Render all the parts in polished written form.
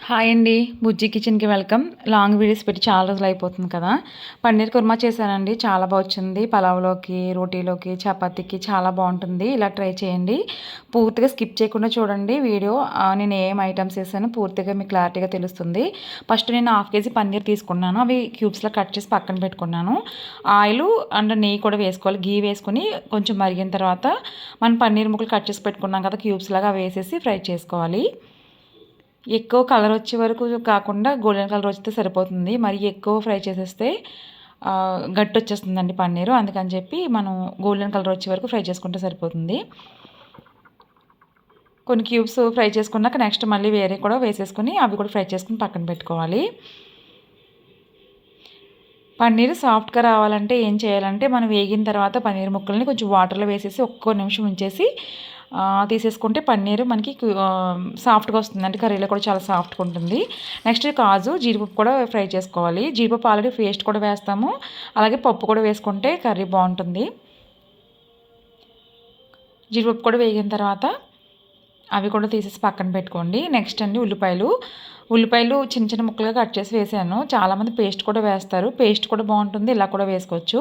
Hi అండి. బుజ్జి కిచెన్‌కి welcome. Long videos పెట్టి చాలా రోజులు అయిపోతుంది కదా! పన్నీర్ కుర్మా చేశానండి. చాలా వచ్చింది. పలావ్‌లోకి, రోటీలోకి, చపాతీకి చాలా బావుంటుంది. ఇలా ట్రై చేయండి. పూర్తిగా స్కిప్ చేయకుండా చూడండి వీడియో. నేను ఏం ఐటెమ్స్ ఏసానో పూర్తిగా మీకు క్లారిటీగా తెలుస్తుంది. ఫస్ట్ నేను హాఫ్ కేజీ పన్నీర్ తీసుకున్నాను. అవి క్యూబ్స్‌లో కట్ చేసి పక్కన పెట్టుకున్నాను. ఆయిలు అండ్ నెయ్యి కూడా వేసుకోవాలి. ఘీ వేసుకొని కొంచెం మరిగిన తర్వాత మనం పన్నీర్ ముక్కలు కట్ చేసి పెట్టుకున్నాం కదా! క్యూబ్స్ లాగా అవి వేసేసి ఫ్రై చేసుకోవాలి. ఎక్కువ కలర్ వచ్చే వరకు కాకుండా గోల్డెన్ కలర్ వస్తే సరిపోతుంది. మరి ఎక్కువ ఫ్రై చేసేస్తే గట్టి వచ్చేస్తుందండి పన్నీరు. అందుకని చెప్పి మనం గోల్డెన్ కలర్ వచ్చే వరకు ఫ్రై చేసుకుంటే సరిపోతుంది. కొన్ని క్యూబ్స్ ఫ్రై చేసుకున్నాక నెక్స్ట్ మళ్ళీ వేరే కూడా వేసేసుకొని అవి కూడా ఫ్రై చేసుకుని పక్కన పెట్టుకోవాలి. పన్నీర్ సాఫ్ట్గా రావాలంటే ఏం చేయాలంటే మనం వేగిన తర్వాత పన్నీర్ ముక్కల్ని కొంచెం వాటర్లో వేసేసి ఒక్కో నిమిషం ఉంచేసి తీసేసుకుంటే పన్నీరు మనకి సాఫ్ట్గా వస్తుంది. అంటే కర్రీలో కూడా చాలా సాఫ్ట్గా ఉంటుంది. నెక్స్ట్ కాజు జీడిపప్పు కూడా ఫ్రై చేసుకోవాలి. జీడిపప్పు ఆల్రెడీ పేస్ట్ కూడా వేస్తాము. అలాగే పప్పు కూడా వేసుకుంటే కర్రీ బాగుంటుంది. జీడిపప్పు కూడా వేగిన తర్వాత అవి కూడా తీసేసి పక్కన పెట్టుకోండి. నెక్స్ట్ అండి ఉల్లిపాయలు చిన్న చిన్న ముక్కలుగా కట్ చేసి వేసాను. చాలామంది పేస్ట్ కూడా వేస్తారు. పేస్ట్ కూడా బాగుంటుంది. ఇలా కూడా వేసుకోవచ్చు.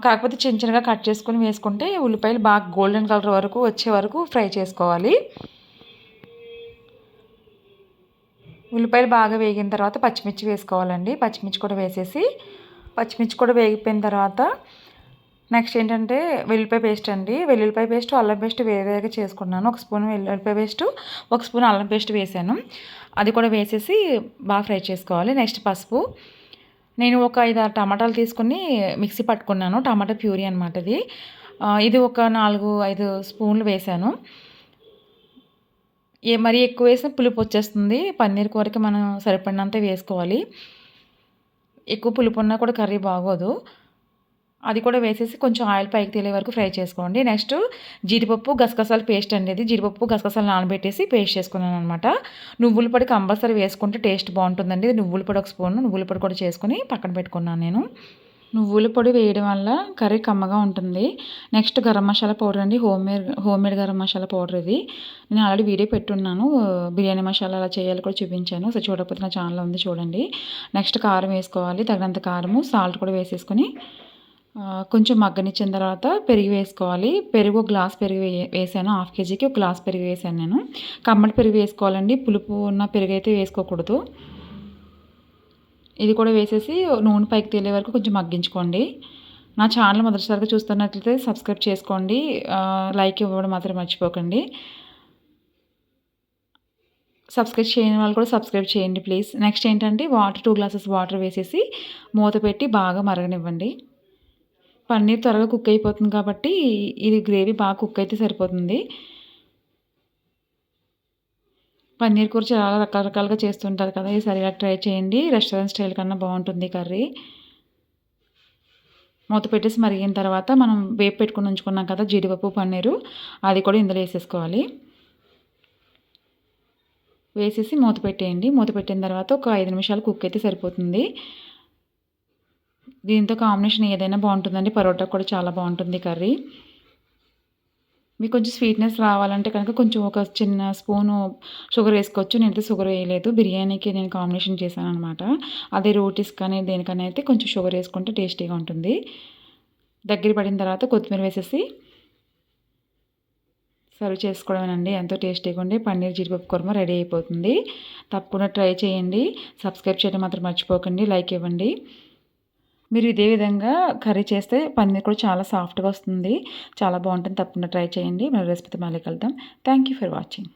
కాకపోతే చిన్న చిన్నగా కట్ చేసుకొని వేసుకుంటే ఉల్లిపాయలు బాగా గోల్డెన్ కలర్ వరకు వచ్చే వరకు ఫ్రై చేసుకోవాలి. ఉల్లిపాయలు బాగా వేగిన తర్వాత పచ్చిమిర్చి వేసుకోవాలండి. పచ్చిమిర్చి కూడా వేగిపోయిన తర్వాత నెక్స్ట్ ఏంటంటే వెల్లుల్లిపాయ పేస్ట్ అండి. వెల్లుల్లిపాయ పేస్ట్ అల్లం పేస్ట్ వేరేగా చేసుకున్నాను. 1 స్పూన్ వెల్లుల్లిపాయ పేస్ట్, 1 స్పూన్ అల్లం పేస్ట్ వేసాను. అది కూడా వేసేసి బాగా ఫ్రై చేసుకోవాలి. నెక్స్ట్ పసుపు. నేను ఒక 5-6 టమాటాలు తీసుకుని మిక్సీ పట్టుకున్నాను. టమాటా ప్యూరీ అనమాట ఇది. ఇది ఒక 4-5 స్పూన్లు వేసాను. మరీ ఎక్కువ వేసినా పులుపు వచ్చేస్తుంది. పన్నీర్ కూరకి మనం సరిపడినంత వేసుకోవాలి. ఎక్కువ పులుపు ఉన్నా కూడా కర్రీ బాగోదు. అది కూడా వేసేసి కొంచెం ఆయిల్ పైకి తేలే వరకు ఫ్రై చేసుకోండి. నెక్స్ట్ జీడిపప్పు గసగసాల పేస్ట్ అండి. ఇది జీడిపప్పు గసగసాలు నానబెట్టేసి పేస్ట్ చేసుకున్నాను అనమాట. నువ్వుల పొడి కంపల్సరీ వేసుకుంటే టేస్ట్ బాగుంటుందండి. నువ్వుల పొడి 1 స్పూన్ నువ్వుల పొడి కూడా చేసుకుని పక్కన పెట్టుకున్నాను నేను. నువ్వుల పొడి వేయడం వల్ల కర్రీ కమ్మగా ఉంటుంది. నెక్స్ట్ గరం మసాలా పౌడర్ అండి. హోమ్మేడ్ గరం మసాలా పౌడర్ ఇది. నేను ఆల్రెడీ వీడియో పెట్టున్నాను. బిర్యానీ మసాలా అలా చేయాలి కూడా చూపించాను. సో చూడకపోతే నా ఛానల్లో ఉంది చూడండి. నెక్స్ట్ కారం వేసుకోవాలి. తగినంత కారము, సాల్ట్ కూడా వేసేసుకొని కొంచెం మగ్గనిచ్చిన తర్వాత పెరుగు వేసుకోవాలి. పెరుగు గ్లాస్ పెరుగు వేసాను. హాఫ్ కేజీకి 1 గ్లాస్ పెరుగు వేసాను నేను. కమ్మటి పెరుగు వేసుకోవాలండి. పులుపు ఉన్న పెరుగు అయితే వేసుకోకూడదు. ఇది కూడా వేసేసి నూనె పైకి తేలే వరకు కొంచెం మగ్గించుకోండి. నా ఛానల్ మొదటిసారిగా చూస్తున్నట్లయితే సబ్స్క్రైబ్ చేసుకోండి. లైక్ ఇవ్వడం మాత్రం మర్చిపోకండి. సబ్స్క్రైబ్ చేయని వాళ్ళు కూడా సబ్స్క్రైబ్ చేయండి ప్లీజ్. నెక్స్ట్ ఏంటంటే 2 గ్లాసెస్ వాటర్ వేసేసి మూత పెట్టి బాగా మరగనివ్వండి. పన్నీర్ త్వరగా కుక్ అయిపోతుంది కాబట్టి ఇది గ్రేవీ బాగా కుక్ అయితే సరిపోతుంది. పన్నీర్ కూర చాలా రకరకాలుగా చేస్తుంటారు కదా! ఈసారి ఇలా ట్రై చేయండి. రెస్టారెంట్ స్టైల్ కన్నా బాగుంటుంది కర్రీ. మూత పెట్టేసి మరిగిన తర్వాత మనం వేపు పెట్టుకుని ఉంచుకున్నాం కదా జీడిపప్పు, పన్నీరు అది కూడా ఇందులో వేసేసుకోవాలి. వేసేసి మూత పెట్టేయండి. మూత పెట్టిన తర్వాత ఒక 5 నిమిషాలు కుక్ అయితే సరిపోతుంది. దీంతో కాంబినేషన్ ఏదైనా బాగుంటుందండి. పరోటా కూడా చాలా బాగుంటుంది కర్రీ. మీకు కొంచెం స్వీట్నెస్ రావాలంటే కనుక కొంచెం ఒక చిన్న స్పూను షుగర్ వేసుకోవచ్చు. నేనైతే షుగర్ వేయలేదు. బిర్యానీకి నేను కాంబినేషన్ చేశాను అనమాట. అదే రోటీస్ కానీ దేనికైనా అయితే కొంచెం షుగర్ వేసుకుంటే టేస్టీగా ఉంటుంది. దగ్గర పడిన తర్వాత కొత్తిమీర వేసేసి సర్వ్ చేసుకోవడమేనండి. ఎంతో టేస్టీగా ఉండి పన్నీర్ జీడిపప్పు కుర్మా రెడీ అయిపోతుంది. తప్పకుండా ట్రై చేయండి. సబ్స్క్రైబ్ చేయడం మాత్రం మర్చిపోకండి. లైక్ ఇవ్వండి. మీరు ఇదే విధంగా కర్రీ చేస్తే పన్నీర్ కూడా చాలా సాఫ్ట్గా వస్తుంది. చాలా బాగుంటుంది. తప్పకుండా ట్రై చేయండి. మరో రెసిపీతో మళ్ళీ కలుద్దాం. Thank you for watching.